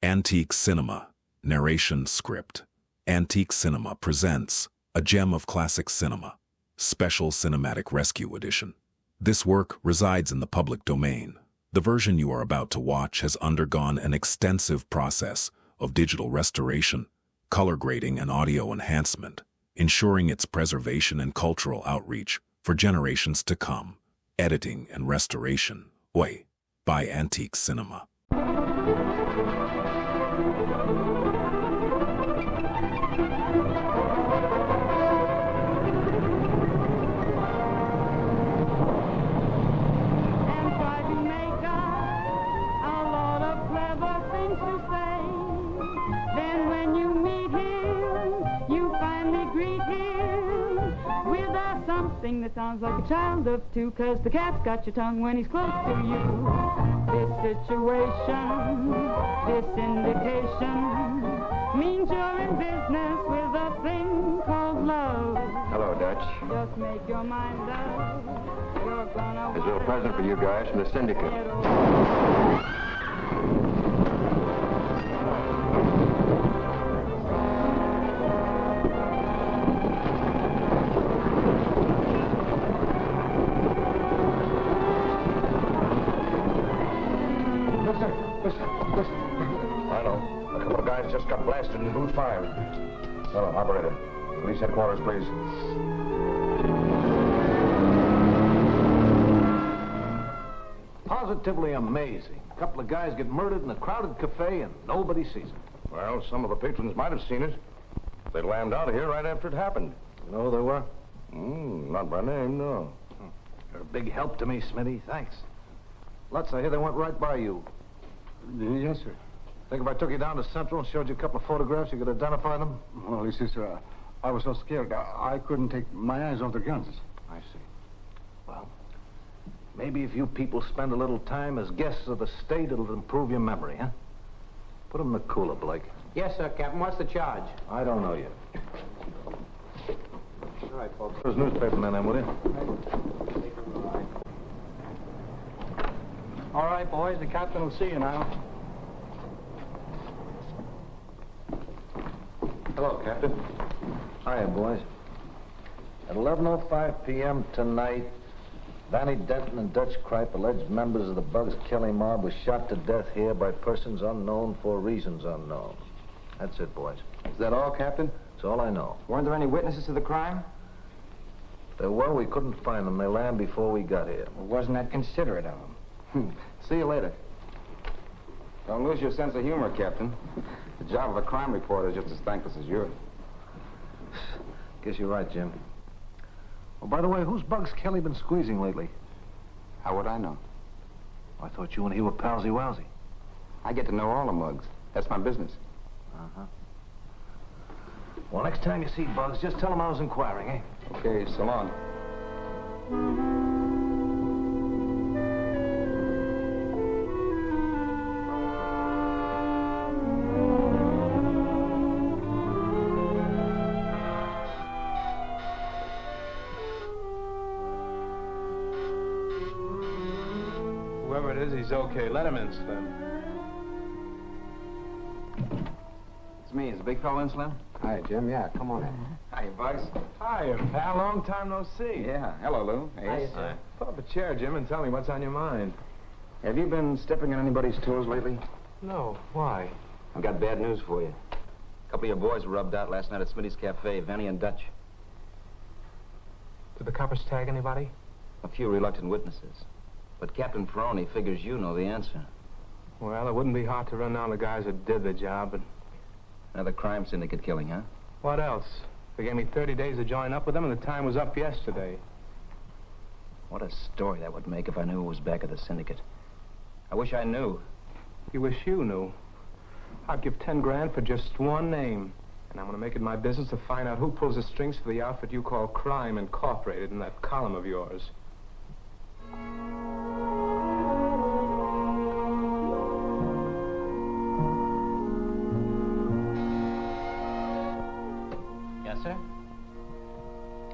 Antique Cinema, Narration Script. Antique Cinema presents a gem of classic cinema, Special Cinematic Rescue Edition. This work resides in the public domain. The version you are about to watch has undergone an extensive process of digital restoration, color grading, and audio enhancement, ensuring its preservation and cultural outreach for generations to come. Editing and Restoration, by Antique Cinema. Something that sounds like a child of two, 'cause the cat's got your tongue when he's close to you. This situation, this indication, means you're in business with a thing called love. Hello, Dutch. Just make your mind up. You're gonna There's a little present for you guys from the syndicate. I know. A couple of guys just got blasted in booth 5. Hello, operator. Police headquarters, please. Positively amazing. A couple of guys get murdered in a crowded cafe and nobody sees it. Well, some of the patrons might have seen it. They lambed out of here right after it happened. You know who they were? Not by name, no. You're a big help to me, Smitty. Thanks. Lutz, I hear they went right by you. Yes, sir. Think if I took you down to Central and showed you a couple of photographs, you could identify them? Well, you see, sir, I was so scared, I couldn't take my eyes off the guns. I see. Well, maybe if you people spend a little time as guests of the state, it'll improve your memory, huh? Put them in the cooler, Blake. Yes, sir, Captain. What's the charge? I don't know yet. All right, folks. There's newspaper men then, will you? All right, boys. The captain will see you now. Hello, Captain. Hiya, boys. At 11:05 p.m. tonight, Danny Denton and Dutch Kripe, alleged members of the Bugs Kelly mob, were shot to death here by persons unknown for reasons unknown. That's it, boys. Is that all, Captain? That's all I know. Weren't there any witnesses to the crime? There were. We couldn't find them. They landed before we got here. Well, wasn't that considerate of them? See you later. Don't lose your sense of humor, Captain. The job of a crime reporter is just as thankless as yours. Guess you're right, Jim. Oh, by the way, who's Bugs Kelly been squeezing lately? How would I know? I thought you and he were palsy-walsy. I get to know all the mugs. That's my business. Uh-huh. Well, next time you see Bugs, just tell him I was inquiring, eh? Okay, so long. Whoever it is, he's okay. Let him in, Slim. It's me. Is the big fellow in, Slim? Hi, Jim. Yeah, come on in. Hi, Bugs. Hi, pal. Long time no see. Yeah. Hello, Lou. Hey. Hi. Pull up a chair, Jim, and tell me what's on your mind. Have you been stepping on anybody's toes lately? No. Why? I've got bad news for you. A couple of your boys were rubbed out last night at Smitty's Cafe, Vanny and Dutch. Did the coppers tag anybody? A few reluctant witnesses. But Captain Ferroni figures you know the answer. Well, it wouldn't be hard to run down the guys that did the job, but... Another crime syndicate killing, huh? What else? They gave me 30 days to join up with them, and the time was up yesterday. What a story that would make if I knew who was back of the syndicate. I wish I knew. You wish you knew. I'd give 10 grand for just one name. And I'm going to make it my business to find out who pulls the strings for the outfit you call Crime Incorporated in that column of yours. Yes, sir?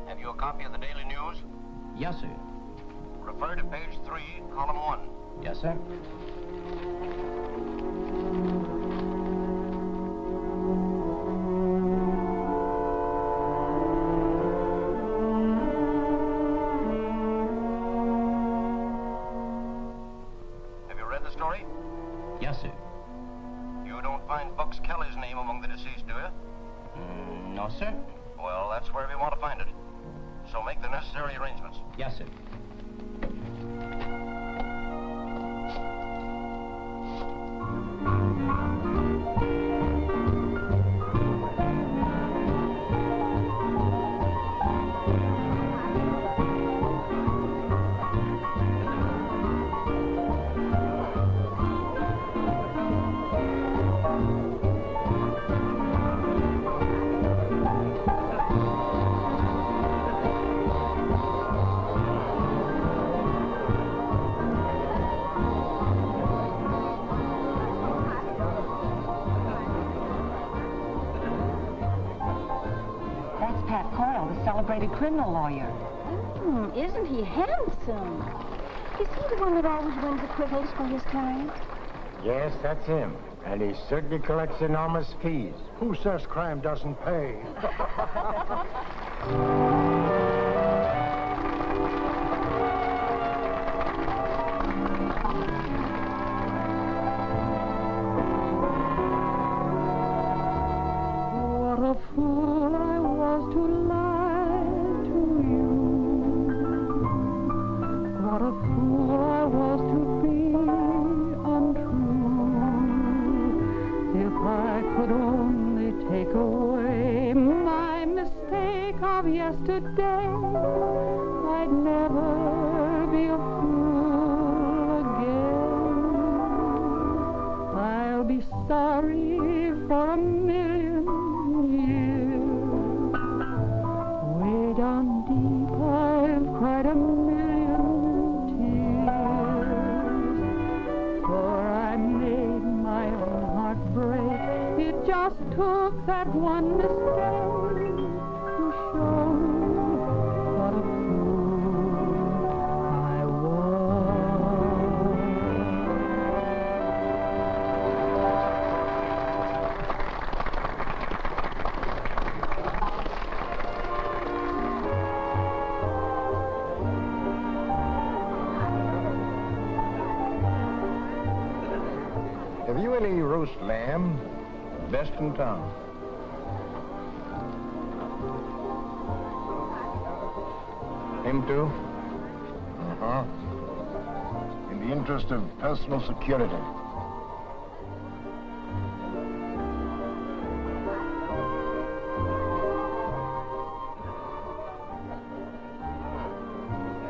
Have you a copy of the Daily News? Yes, sir. Refer to page 3, column 1. Yes, sir. find Bucks Kelly's name among the deceased, do you? No, sir. Well, that's where we want to find it. So make the necessary arrangements. Yes, sir. Celebrated criminal lawyer. Isn't he handsome? Is he the one that always wins acquittals for his kind? Yes, that's him. And he certainly collects enormous fees. Who says crime doesn't pay? What a fool I was to lie to you. What a fool I was to be untrue. If I could only take away my mistake of yesterday, I'd never be a fool again. I'll be sorry for a million years. Way down deep I've cried a million tears. For I made my own heart break. It just took that one mistake to show what a fool I was. Have you any roast lamb? Best in town. Him too? Uh-huh. In the interest of personal security.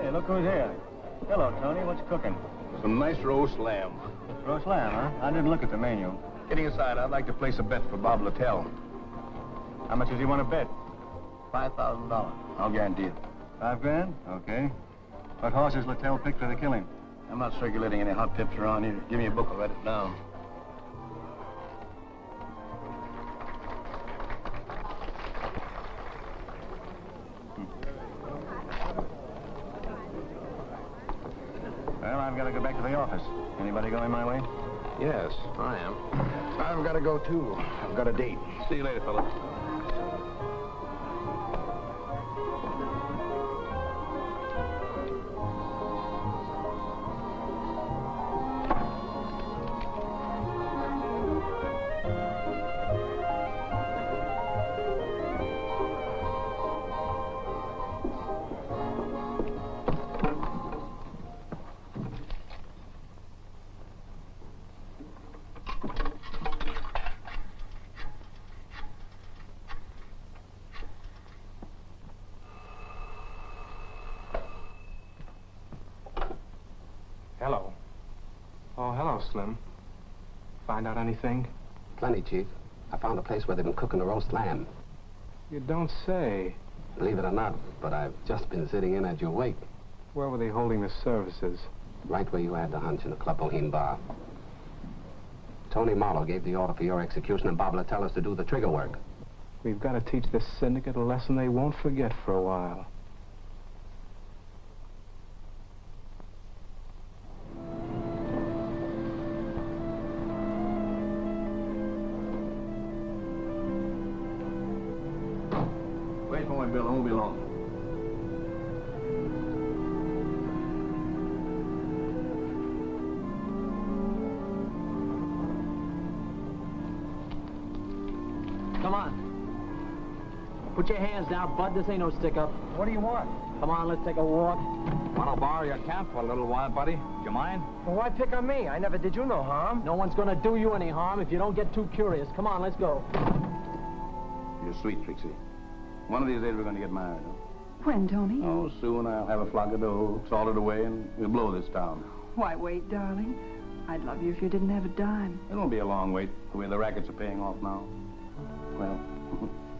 Hey, look who's here. Hello, Tony. What's cooking? Some nice roast lamb. Roast lamb, huh? I didn't look at the menu. Getting aside, I'd like to place a bet for Bob Littell. How much does he want to bet? $5,000. I'll guarantee it. $5 grand? Okay. What horses Littell picked for the killing? I'm not circulating any hot tips around here. Give me a book, I'll write it down. Well, I've got to go back to the office. Anybody going my way? Yes, I am. I've got to go, too. I've got a date. See you later, fella. Hello. Oh, hello, Slim. Find out anything? Plenty, Chief. I found a place where they've been cooking a roast lamb. You don't say. Believe it or not, but I've just been sitting in at your wake. Where were they holding the services? Right where you had the hunch in the Club Boheme bar. Tony Marlowe gave the order for your execution, and Bob Littell is to do the trigger work. We've got to teach this syndicate a lesson they won't forget for a while. Wait for me, Bill. I won't be long. Come on. Put your hands down, bud. This ain't no stick-up. What do you want? Come on, let's take a walk. Want to borrow your cap for a little while, buddy? Do you mind? Well, why pick on me? I never did you no harm. No one's gonna do you any harm if you don't get too curious. Come on, let's go. You're sweet, Trixie. One of these days we're going to get married. Huh? When, Tony? Oh, soon I'll have a flock of dough, salted away, and we'll blow this town. Why wait, darling? I'd love you if you didn't have a dime. It won't be a long wait, the way the rackets are paying off now. Well,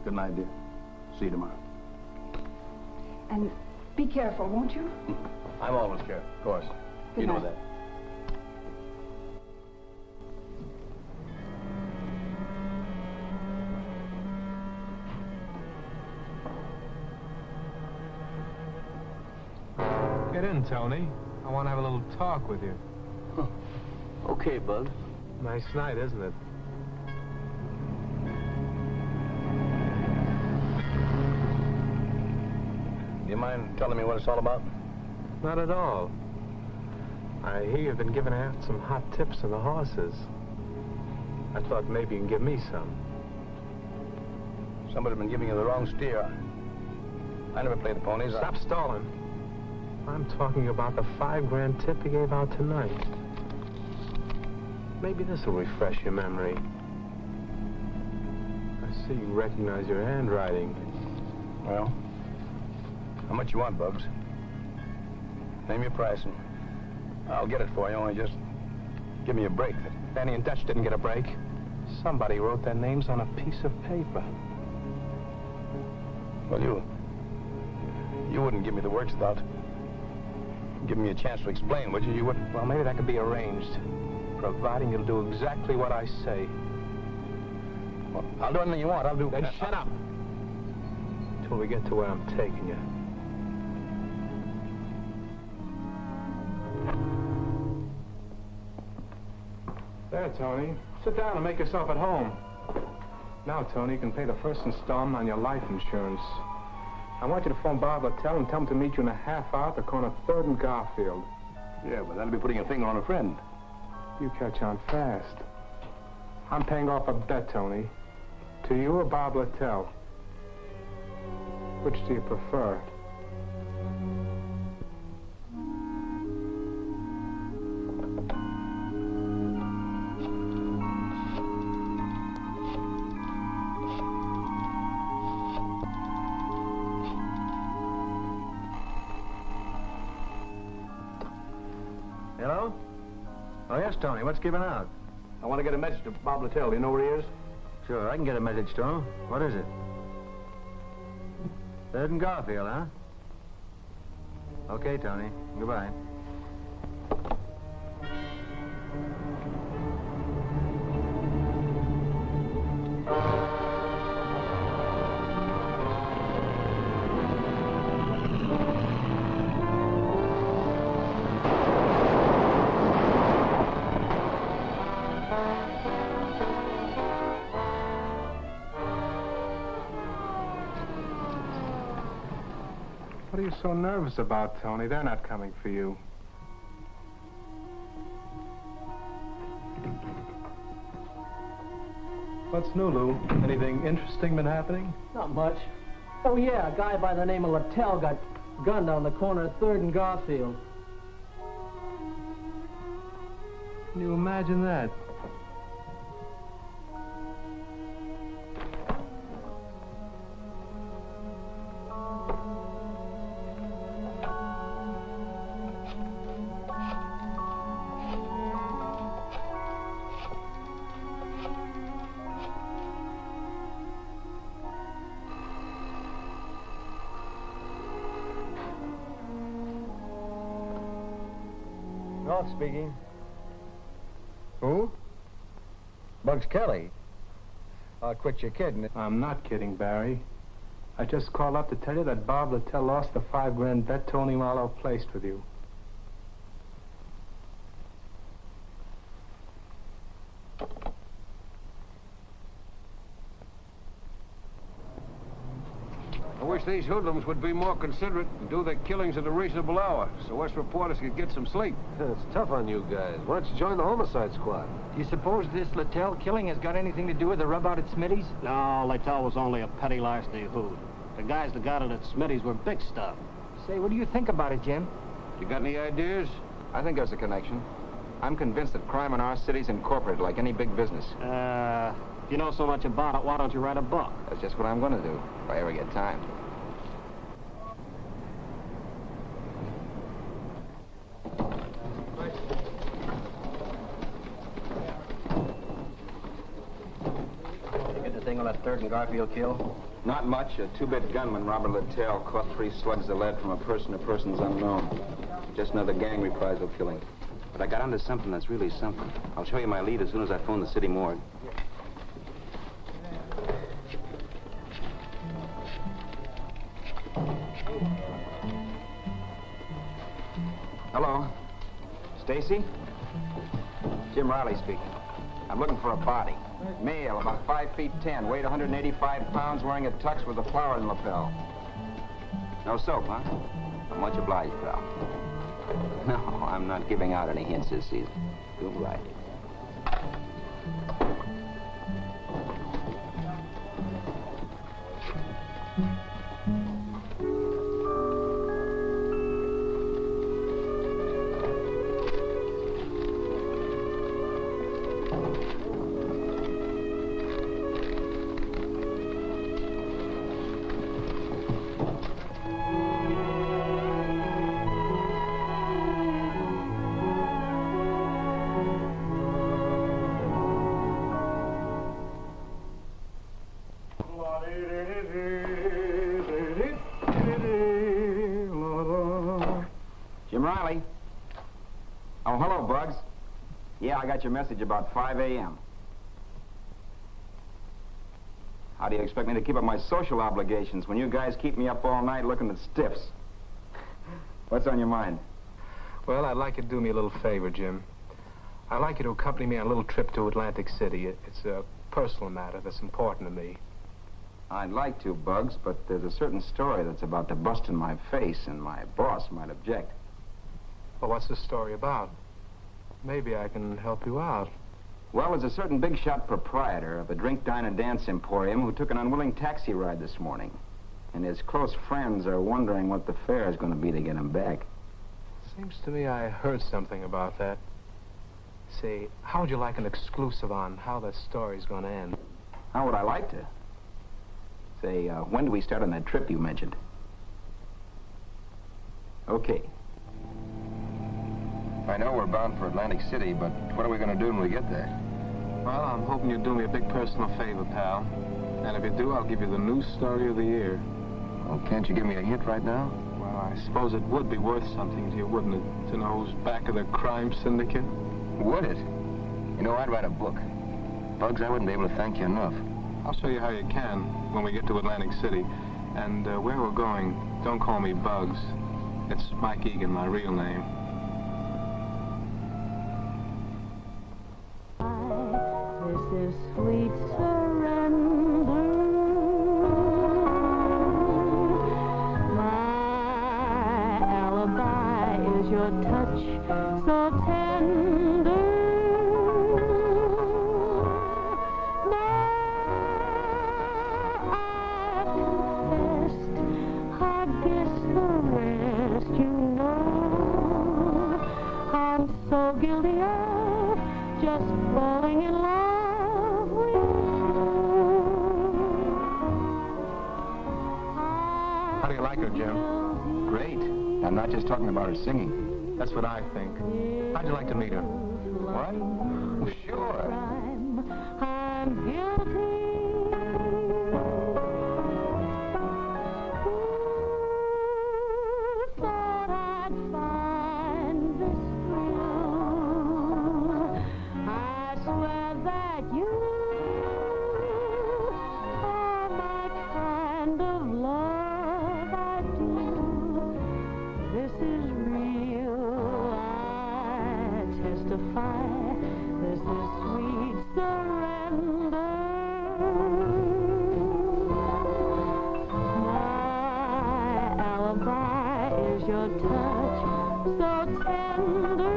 good night, dear. See you tomorrow. And be careful, won't you? I'm always careful, of course. Good You know night. that. Get in, Tony. I want to have a little talk with you. Okay, bud. Nice night, isn't it? Do you mind telling me what it's all about? Not at all. I hear you've been giving out some hot tips on the horses. I thought maybe you can give me some. Somebody's been giving you the wrong steer. I never played the ponies. Stop stalling. I'm talking about the $5 grand tip you gave out tonight. Maybe this will refresh your memory. I see you recognize your handwriting. Well, how much you want, Bugs? Name your price and I'll get it for you, only just give me a break. Danny and Dutch didn't get a break. Somebody wrote their names on a piece of paper. Well, you wouldn't give me the works without giving me a chance to explain, would you? You wouldn't? Well, maybe that could be arranged, providing you'll do exactly what I say. Well, I'll do anything you want. I'll do... Then shut up till we get to where I'm taking you. There, Tony. Sit down and make yourself at home. Now, Tony, you can pay the first installment on your life insurance. I want you to phone Bob Littell and tell him to meet you in a half hour at the corner of 3rd and Garfield. Yeah, but that'll be putting a finger on a friend. You catch on fast. I'm paying off a bet, Tony. To you or Bob Littell? Which do you prefer? Hello? Oh, yes, Tony. What's giving out? I want to get a message to Bob Littell. Do you know where he is? Sure, I can get a message to him. What is it? 3rd and Garfield, huh? Okay, Tony. Goodbye. What are you so nervous about, Tony? They're not coming for you. What's new, Lou? Anything interesting been happening? Not much. Oh, yeah, a guy by the name of Littell got gunned on the corner of 3rd and Garfield. Can you imagine that? North speaking. Who? Bugs Kelly. I'll quit your kidding. I'm not kidding, Barry. I just called up to tell you that Bob Littell lost the $5 grand bet Tony Marlowe placed with you. wish these hoodlums would be more considerate and do their killings at a reasonable hour, so us reporters could get some sleep. It's tough on you guys. Why don't you join the homicide squad? Do you suppose this Littell killing has got anything to do with the rub out at Smitty's? No, Littell was only a petty larceny hood. The guys that got it at Smitty's were big stuff. Say, what do you think about it, Jim? You got any ideas? I think there's a connection. I'm convinced that crime in our city's incorporated like any big business. If you know so much about it, why don't you write a book? That's just what I'm going to do, if I ever get time. You get the thing on that 3rd and Garfield kill? Not much. A 2-bit gunman, Robert Littell, caught 3 slugs of lead from a person to persons unknown. Just another gang reprisal killing. But I got onto something that's really something. I'll show you my lead as soon as I phone the city morgue. Hello? Stacy? Jim Riley speaking. I'm looking for a body. Male, about 5'10", weighed 185 pounds, wearing a tux with a flower in lapel. No soap, huh? I'm much obliged, pal. No, I'm not giving out any hints this season. Do it right. Riley? Oh, hello, Bugs. Yeah, I got your message about 5 a.m. How do you expect me to keep up my social obligations when you guys keep me up all night looking at stiffs? What's on your mind? Well, I'd like you to do me a little favor, Jim. I'd like you to accompany me on a little trip to Atlantic City. It's a personal matter that's important to me. I'd like to, Bugs, but there's a certain story that's about to bust in my face, and my boss might object. Well, what's the story about? Maybe I can help you out. Well, there's a certain big-shot proprietor of a drink, dine, and dance emporium who took an unwilling taxi ride this morning. And his close friends are wondering what the fare is going to be to get him back. Seems to me I heard something about that. Say, how would you like an exclusive on how that story's going to end? How would I like to? Say, when do we start on that trip you mentioned? Okay. I know we're bound for Atlantic City, but what are we going to do when we get there? Well, I'm hoping you'll do me a big personal favor, pal. And if you do, I'll give you the news story of the year. Well, can't you give me a hint right now? Well, I suppose it would be worth something to you, wouldn't it? To know who's back of the crime syndicate? Would it? You know, I'd write a book. Bugs, I wouldn't be able to thank you enough. I'll show you how you can when we get to Atlantic City. And where we're going, don't call me Bugs. It's Mike Egan, my real name. This is sweet surrender. My alibi is your touch so tender. So guilty of just falling in love with you. How do you like her, Jim? Great. I'm not just talking about her singing. That's what I think. How'd you like to meet her? What? Well, sure. I'm guilty. This is sweet. touch so tender.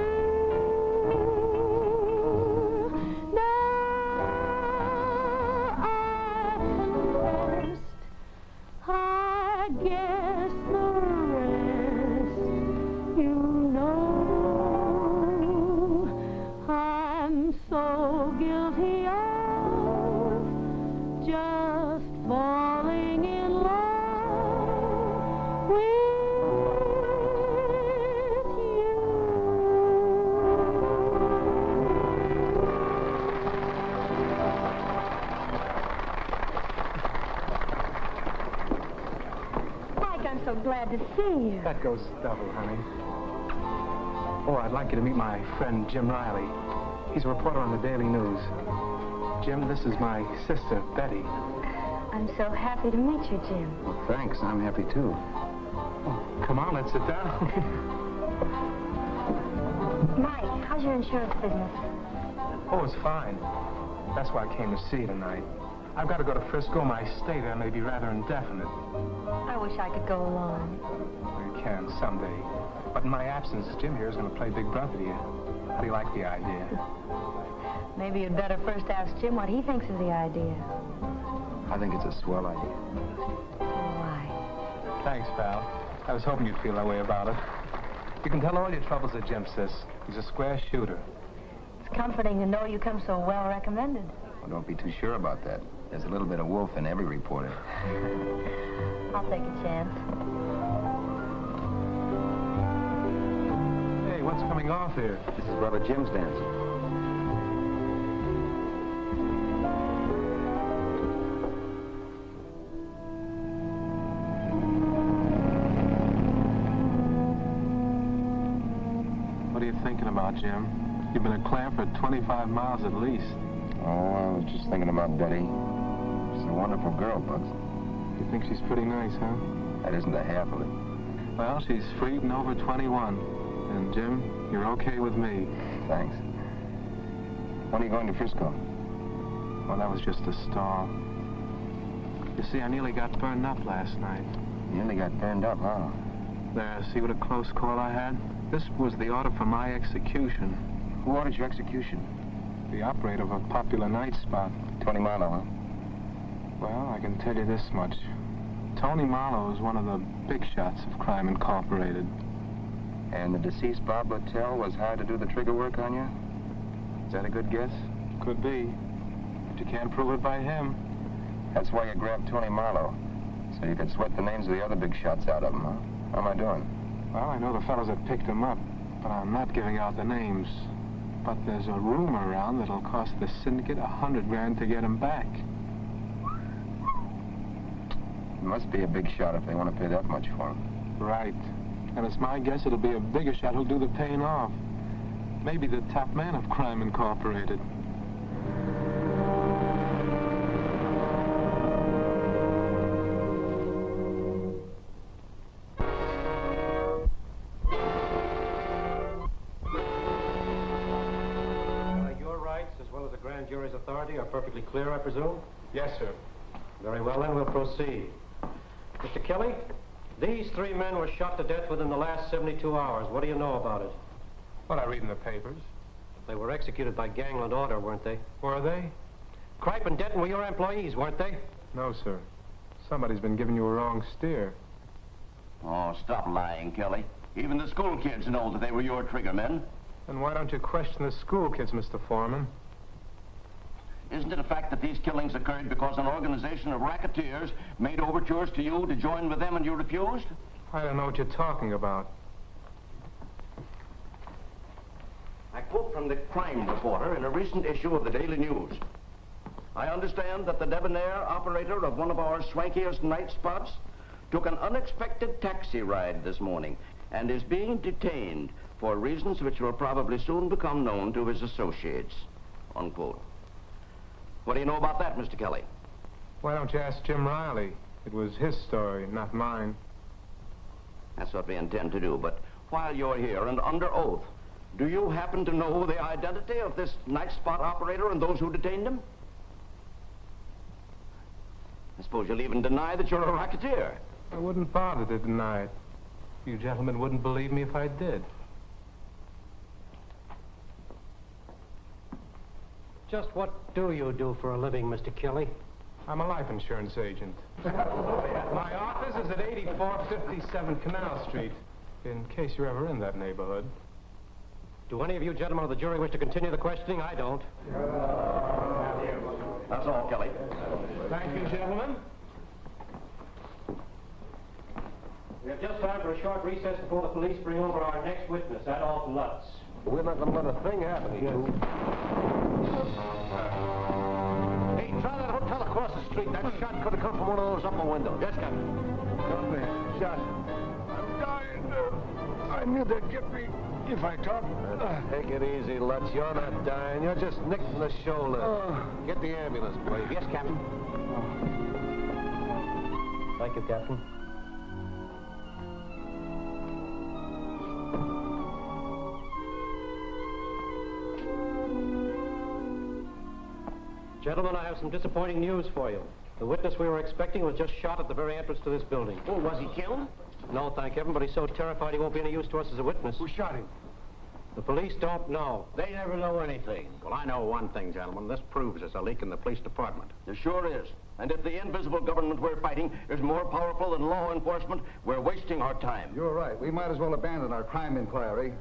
I guess the rest, you know, I'm so guilty of just falling in love with you. I'm so glad to see you. That goes double, honey. Oh, I'd like you to meet my friend Jim Riley. He's a reporter on the Daily News. Jim, this is my sister, Betty. I'm so happy to meet you, Jim. Well, thanks. I'm happy, too. Oh, come on, let's sit down. Mike, how's your insurance business? Oh, it's fine. That's why I came to see you tonight. I've got to go to Frisco. My stay there may be rather indefinite. I wish I could go along. You can someday. But in my absence, Jim here is going to play big brother to you. How do you like the idea? Maybe you'd better first ask Jim what he thinks of the idea. I think it's a swell idea. Why? Thanks, pal. I was hoping you'd feel that way about it. You can tell all your troubles to Jim, sis. He's a square shooter. It's comforting to know you come so well recommended. Well, don't be too sure about that. There's a little bit of wolf in every reporter. I'll take a chance. Hey, what's coming off here? This is Brother Jim's dance. What are you thinking about, Jim? You've been at Clanford 25 miles at least. Oh, I was just thinking about Betty. She's a wonderful girl, Bugs. You think she's pretty nice, huh? That isn't the half of it. Well, she's freed and over 21. And, Jim, you're okay with me. Thanks. When are you going to Frisco? Well, that was just a stall. You see, I nearly got burned up last night. You nearly got burned up, huh? There, see what a close call I had? This was the order for my execution. Who ordered your execution? The operator of a popular night spot. 20 Marlowe, huh? Well, I can tell you this much. Tony Marlowe is one of the big shots of Crime Incorporated. And the deceased Bob Littell was hired to do the trigger work on you? Is that a good guess? Could be. But you can't prove it by him. That's why you grabbed Tony Marlowe. So you could sweat the names of the other big shots out of him, huh? How am I doing? Well, I know the fellows that picked him up, but I'm not giving out the names. But there's a rumor around that'll cost the syndicate $100 grand to get him back. It must be a big shot if they want to pay that much for him. Right. And it's my guess it'll be a bigger shot who'll do the paying off. Maybe the top man of Crime Incorporated. Your rights, as well as the grand jury's authority, are perfectly clear, I presume? Yes, sir. Very well, then, we'll proceed. Mr. Kelly, these 3 men were shot to death within the last 72 hours. What do you know about it? Well, I read in the papers. They were executed by gangland order, weren't they? Were they? Kripe and Denton were your employees, weren't they? No, sir. Somebody's been giving you a wrong steer. Oh, stop lying, Kelly. Even the school kids know that they were your trigger men. And why don't you question the school kids, Mr. Foreman? Isn't it a fact that these killings occurred because an organization of racketeers made overtures to you to join with them and you refused? I don't know what you're talking about. I quote from the crime reporter in a recent issue of the Daily News. I understand that the debonair operator of one of our swankiest night spots took an unexpected taxi ride this morning and is being detained for reasons which will probably soon become known to his associates, unquote. What do you know about that, Mr. Kelly? Why don't you ask Jim Riley? It was his story, not mine. That's what we intend to do, but while you're here and under oath, do you happen to know the identity of this night spot operator and those who detained him? I suppose you'll even deny that you're a racketeer. I wouldn't bother to deny it. You gentlemen wouldn't believe me if I did. Just what do you do for a living, Mr. Kelly? I'm a life insurance agent. My office is at 8457 Canal Street, in case you're ever in that neighborhood. Do any of you gentlemen of the jury wish to continue the questioning? I don't. That's all, Kelly. Thank you, gentlemen. We have just time for a short recess before the police bring over our next witness, Adolph Lutz. We're not going to let a thing happen to you. Hey, try that hotel across the street. That shot could have come from one of those upper windows. Yes, Captain. Come there. Shot. I'm dying. I knew they'd get me if I talk. Take it easy, Lutz. You're not dying. You're just nicked in the shoulder. Get the ambulance, please. Yes, Captain. Thank you, Captain. Gentlemen, I have some disappointing news for you. The witness we were expecting was just shot at the very entrance to this building. Oh, was he killed? No, thank heaven, but he's so terrified he won't be any use to us as a witness. Who shot him? The police don't know. They never know anything. Well, I know one thing, gentlemen. This proves there's a leak in the police department. There sure is. And if the invisible government we're fighting is more powerful than law enforcement, we're wasting our time. You're right. We might as well abandon our crime inquiry.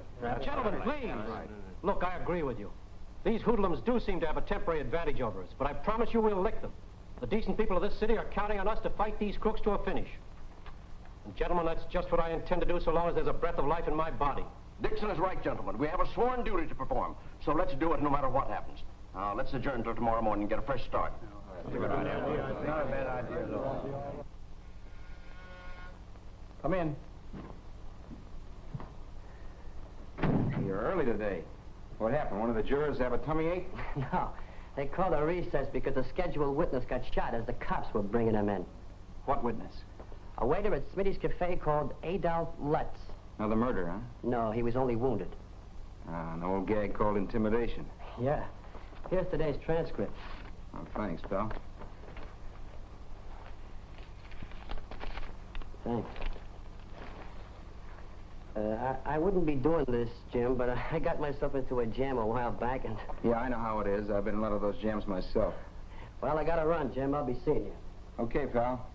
Gentlemen, please. Look, I agree with you. These hoodlums do seem to have a temporary advantage over us, but I promise you we'll lick them. The decent people of this city are counting on us to fight these crooks to a finish. And gentlemen, that's just what I intend to do so long as there's a breath of life in my body. Dixon is right, gentlemen. We have a sworn duty to perform, so let's do it no matter what happens. Now, let's adjourn till tomorrow morning and get a fresh start. Not a bad idea, though. Come in. You're early today. What happened? One of the jurors have a tummy ache? No. They called a recess because a scheduled witness got shot as the cops were bringing him in. What witness? A waiter at Smitty's Cafe called Adolph Lutz. Now, the murder, huh? No, he was only wounded. An old gag called intimidation. Yeah. Here's today's transcript. Oh, thanks, pal. Thanks. I wouldn't be doing this, Jim, but I got myself into a jam a while back and... Yeah, I know how it is. I've been in a lot of those jams myself. Well, I gotta run, Jim. I'll be seeing you. Okay, pal.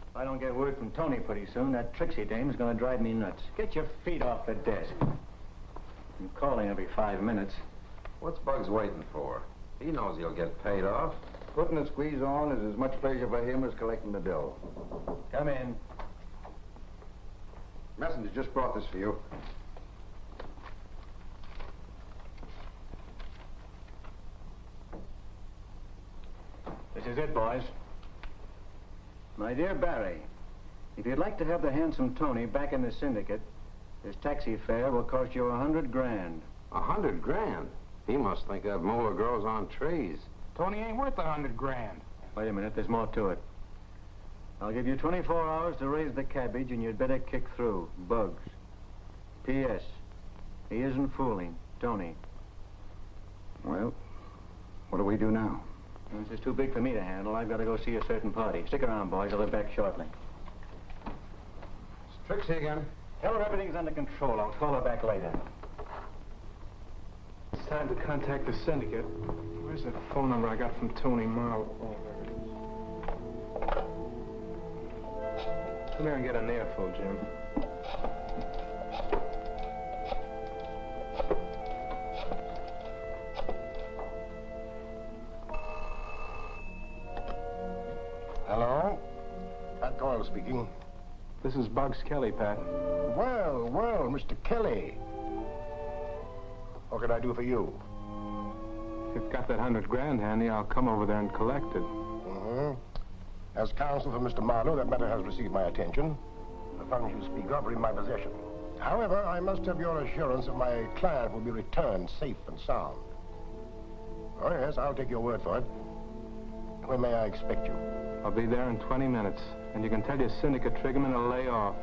If I don't get word from Tony pretty soon, that Trixie dame's gonna drive me nuts. Get your feet off the desk. I'm calling every 5 minutes. What's Bugs waiting for? He knows he'll get paid off. Putting the squeeze on is as much pleasure for him as collecting the bill. Come in. Messenger just brought this for you. This is it, boys. My dear Barry, if you'd like to have the handsome Tony back in the syndicate, his taxi fare will cost you $100 grand. $100 grand? He must think that mower grows on trees. Tony ain't worth $100 grand. Wait a minute, there's more to it. I'll give you 24 hours to raise the cabbage, and you'd better kick through. Bugs. P.S. He isn't fooling, Tony. Well, what do we do now? This is too big for me to handle. I've got to go see a certain party. Stick around, boys. I'll be back shortly. It's Trixie again. Tell her everything's under control. I'll call her back later. It's time to contact the syndicate. Where's that phone number I got from Tony Marlowe? Oh, there it is. Come here and get an earful, Jim. Hello? Pat Coyle speaking. This is Bugs Kelly, Pat. Well, Mr. Kelly. What can I do for you? If you've got that $100 grand handy, I'll come over there and collect it. As counsel for Mr. Marlowe, that matter has received my attention. The funds you speak of are in my possession. However, I must have your assurance that my client will be returned safe and sound. Oh, yes, I'll take your word for it. When may I expect you? I'll be there in 20 minutes, and you can tell your syndicate triggerman to lay off.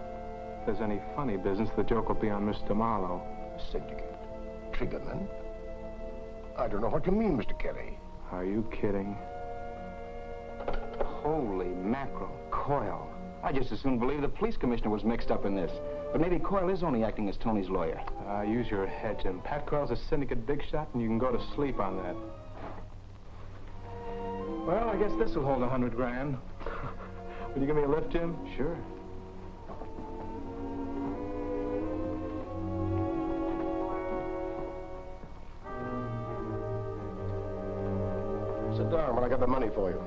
If there's any funny business, the joke will be on Mr. Marlowe. Syndicate? Triggerman? I don't know what you mean, Mr. Kelly. Are you kidding? Holy mackerel, Coyle. I just as soon believe the police commissioner was mixed up in this. But maybe Coyle is only acting as Tony's lawyer. Use your head, Jim. Pat Coyle's a syndicate big shot, and you can go to sleep on that. Well, I guess this will hold 100 grand. Will you give me a lift, Jim? Sure. Sit down when I got the money for you.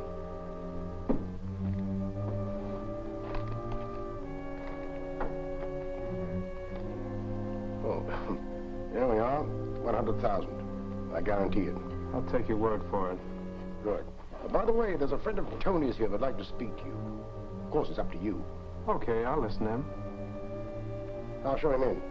Oh, here we are. 100,000. I guarantee it. I'll take your word for it. Good. By the way, there's a friend of Tony's here that'd like to speak to you. Of course, it's up to you. Okay, I'll listen to him. I'll show him in.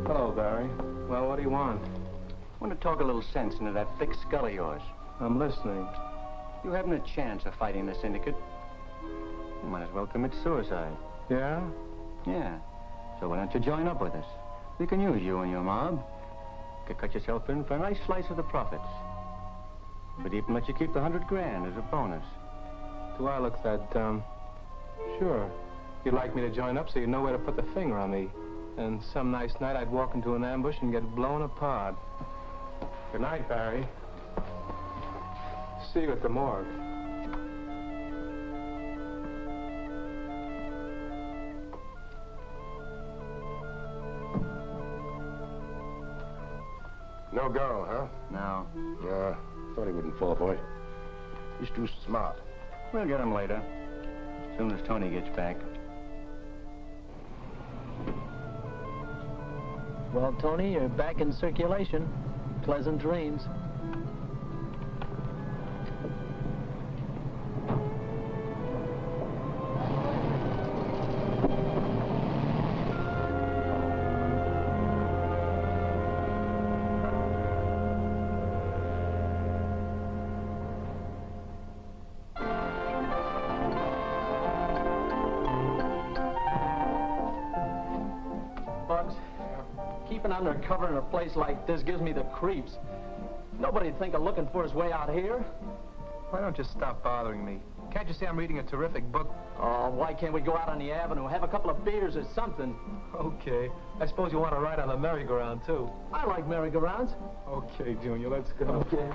Hello, Barry. Well, what do you want? I want to talk a little sense into that thick skull of yours. I'm listening. You haven't a chance of fighting the syndicate. You might as well commit suicide. Yeah? Yeah. So why don't you join up with us? We can use you and your mob. You could cut yourself in for a nice slice of the profits. But even let you keep the 100 grand as a bonus. Do I look that dumb? Sure. You'd like me to join up so you know where to put the finger on me. And some nice night I'd walk into an ambush and get blown apart. Good night, Barry. See you at the morgue. No go, huh? No. Yeah, thought he wouldn't fall for it. He's too smart. We'll get him later. As soon as Tony gets back. Well, Tony, you're back in circulation. Pleasant dreams. Keeping undercover in a place like this gives me the creeps. Nobody'd think of looking for his way out here. Why don't you stop bothering me? Can't you see I'm reading a terrific book? Oh, why can't we go out on the avenue, have a couple of beers or something? Okay. I suppose you want to ride on the merry-go-round, too. I like merry-go-rounds. Okay, Junior, let's go. Okay.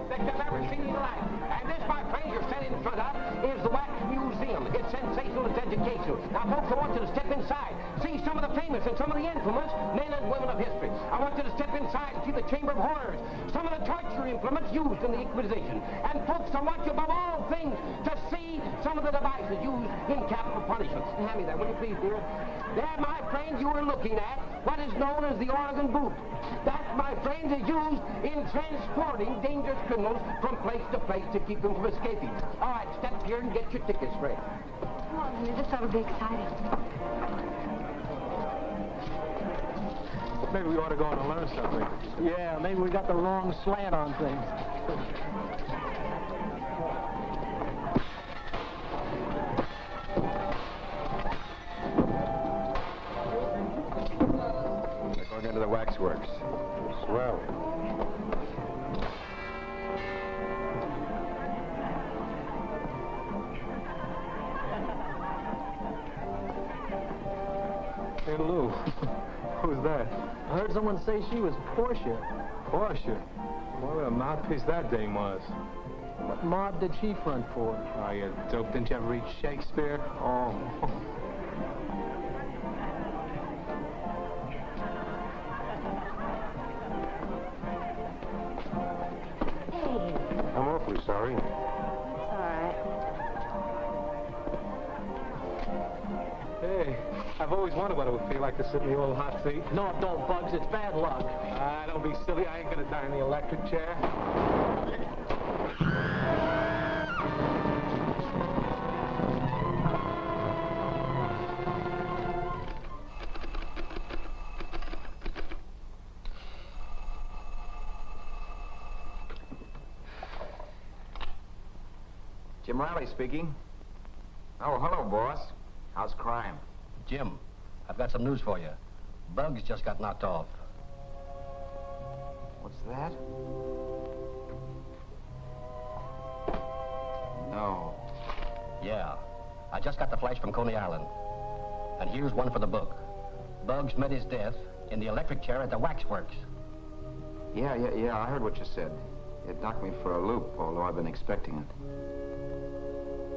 That you've ever seen in your life. And this, my friends, you're standing in front of is the Wax Museum. It's sensational, it's educational. Now, folks, I want you to step inside, see some of the famous and some of the infamous men and women of history. I want you to step inside and see the Chamber of Horrors, some of the torture implements used in the Inquisition. And, folks, I want you, above all things, to see some of the devices used in capital punishment. Hand me that, will you please, dear? There, my friends, you are looking at what is known as the Oregon boot. That, my friends, is used in transporting dangerous criminals from place to place to keep them from escaping. All right, step here and get your tickets straight. Come on, Henry, this ought to be exciting. Maybe we ought to go in and learn something. Yeah, maybe we got the wrong slant on things. We're going into the waxworks. Swell. Hey, Lou. Who's that? I heard someone say she was Portia. Portia? What a mouthpiece that dame was. What mob did she front for? Oh, you dope. Didn't you ever read Shakespeare? Oh. I'm awfully sorry. It's all right. Hey, I've always wondered what it would feel like to sit in the old hot seat. No, it don't, Bugs. It's bad luck. Don't be silly. I ain't gonna die in the electric chair. Jim Riley speaking. Oh, hello, boss. How's crime? Jim, I've got some news for you. Bugs just got knocked off. What's that? No. Yeah. I just got the flash from Coney Island. And here's one for the book. Bugs met his death in the electric chair at the waxworks. Yeah, I heard what you said. It knocked me for a loop, although I've been expecting it.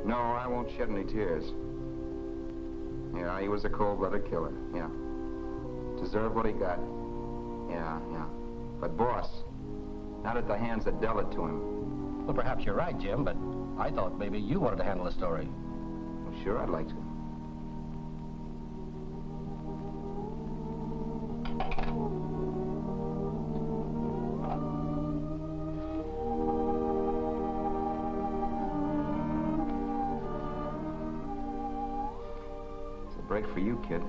No, I won't shed any tears. Yeah, he was a cold-blooded killer, yeah. Deserved what he got. Yeah. But, boss, not at the hands that dealt it to him. Well, perhaps you're right, Jim, but I thought maybe you wanted to handle the story. Well, sure, I'd like to. It's a break for you, kid.